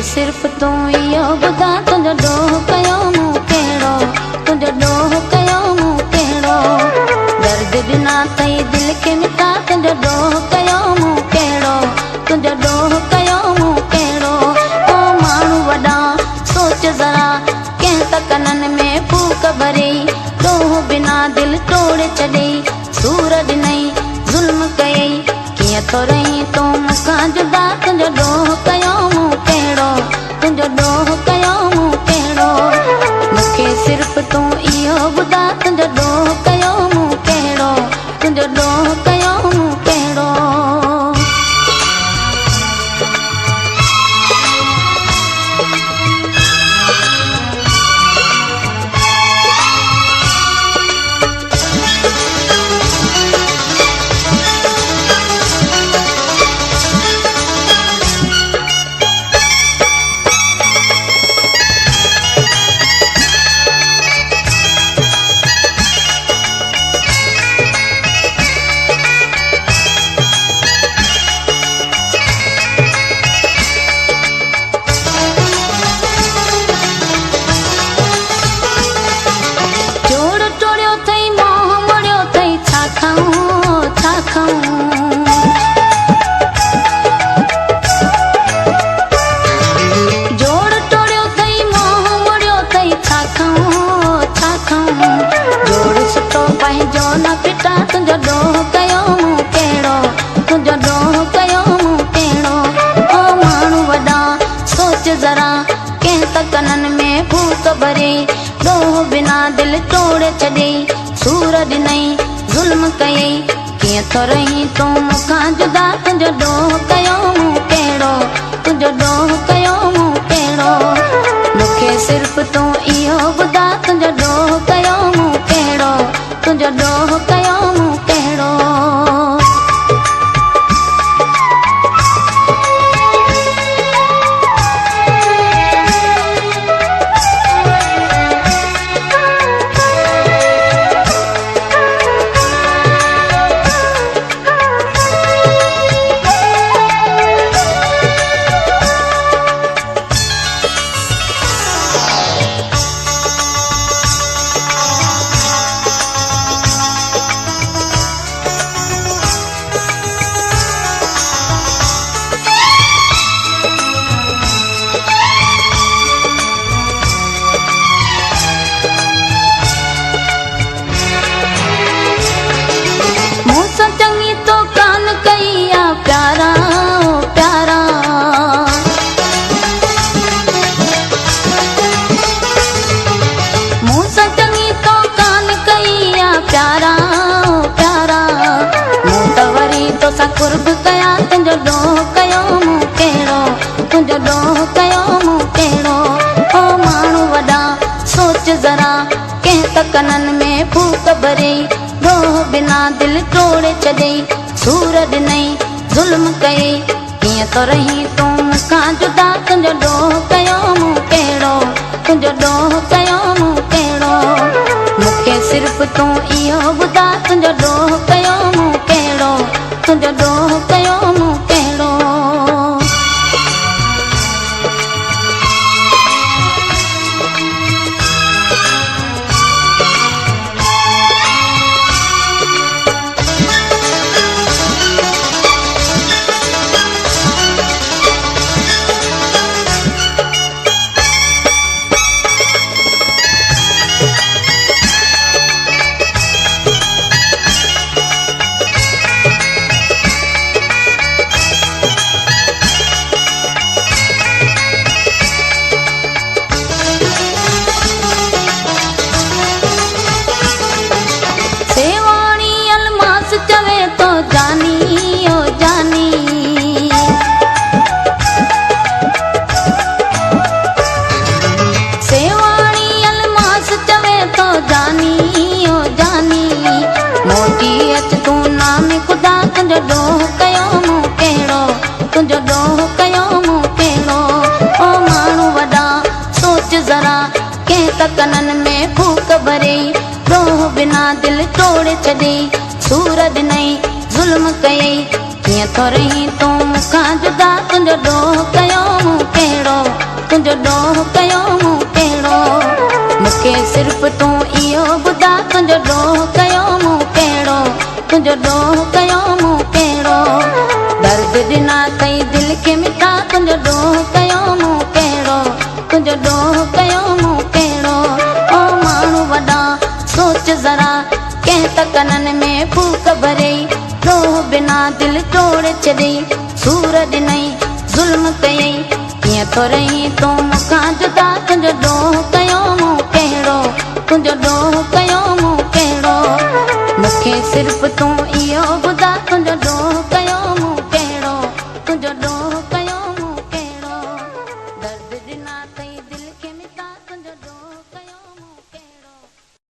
सिर्फ तू इहो ॿुधा तुंहिंजो ॾोह कयो मूं कहिड़ो, तुंहिंजो ॾोह कयो मूं कहिड़ो। दर्द ॾिना अथई दिलि खे मिटा तुंहिंजो ॾोह कयो मूं कहिड़ो, तुंहिंजो ॾोह कयो मूं कहिड़ो। ओ माण्हू वॾा सोच ज़रा कंहिं त कननि में फूक भरे ॾोह बिना दिलि तोड़े छॾे सूर ॾिनई ज़ुल्म कयई कीअं थो रही तूं मूंखां जुदा तुंहिंजो ॾोह कयो मूं कहिड़ो, तुंहिंजो ॾोह कयो मूं कहिड़ो। मूंखे सिर्फ तूं इहो ॿुधा तुंहिंजो ॾोह कयो मूं कहिड़ो, तुंहिंजो ॾोह कयो मूं कहिड़ो। तुंहिंजो ॾोह कयो मूं कहिड़ो, तुंहिंजो ॾोह कयो मूं कहिड़ो। ओ माण्हू वॾा सोच ज़रा कंहिं त कननि में फूक भरे ॾोह बिना दिलि तोड़े छॾे सूर ॾिनई ज़ुल्म कयई कीअं थो रही तूं मूंखां जुदा तुंहिंजो ॾोह कयो मूं कहिड़ो, तुंहिंजो ॾोह कयो मूं कहिड़ो। मूंखे सिर्फ तूं इहो ॿुधा तुंहिंजो ॾोह कयो मूं कहिड़ो, तुंहिंजो ॾोह कयो मूं कहिड़ो। कुर्ब कया तुंहिंजो ॾोह कयो मूं कहिड़ो, तुंहिंजो ॾोह कयो मूं कहिड़ो। ओ माण्हू वॾा सोच ज़रा कंहिं त कननि में फूक भरे ॾोह बिना दिलि तोड़े छॾे सूर ॾिनई ज़ुल्म कयई कीअं थो रही तूं मूंखां जुदा तुंहिंजो ॾोह कयो मूं कहिड़ो, तुंहिंजो ॾोह कयो मूं कहिड़ो। मूंखे सिर्फ तूं इहो ॿुधा तुंहिंजो ॾोह कयो मूं कहिड़ो, तुंहिंजो ॾोह कयो मूं कहिड़ो। तुंहिंजो ॾोह कयो मूं कहिड़ो, तुंहिंजो ॾोह कयो मूं कहिड़ो। ओ माण्हू वॾा सोच ज़रा कंहिं त कननि में फूक भरे ॾोह बिना दिलि तोड़े छॾे सूर ॾिनई ज़ुल्म कयई कीअं थो रही तूं मूंखां जुदा तुंहिंजो ॾोह कयो मूं कहिड़ो तुंहिंजो ॾोह कयो मूं कहिड़ो मूंखे सिर्फ़ तूं इहो ॿुधा तुंहिंजो ॾोह कयो मूं कहिड़ो तुंहिंजो ॾोह कयो मूं कहिड़ो दर्द ॾिना अथई दिलि खे मिठा तुंहिंजो ॾोह कयो मूं कहिड़ो तुंहिंजो ॾोह कयो मूं कहिड़ो ओ माण्हू वॾा सोच ज़रा कंहिं त कननि में फूक भरियई ॾोह बिना दिलि तोड़े छॾई सूर ॾिनई ज़ुल्म कयई कीअं थो रही तूं मूंखां जुदा तुंहिंजो ॾोह कयो मूं कहिड़ो तुंहिंजो ॾोह कयो मूं कहिड़ो मूंखे सिर्फ़ तूं इहो ॿुधा तुंहिंजो ॾोह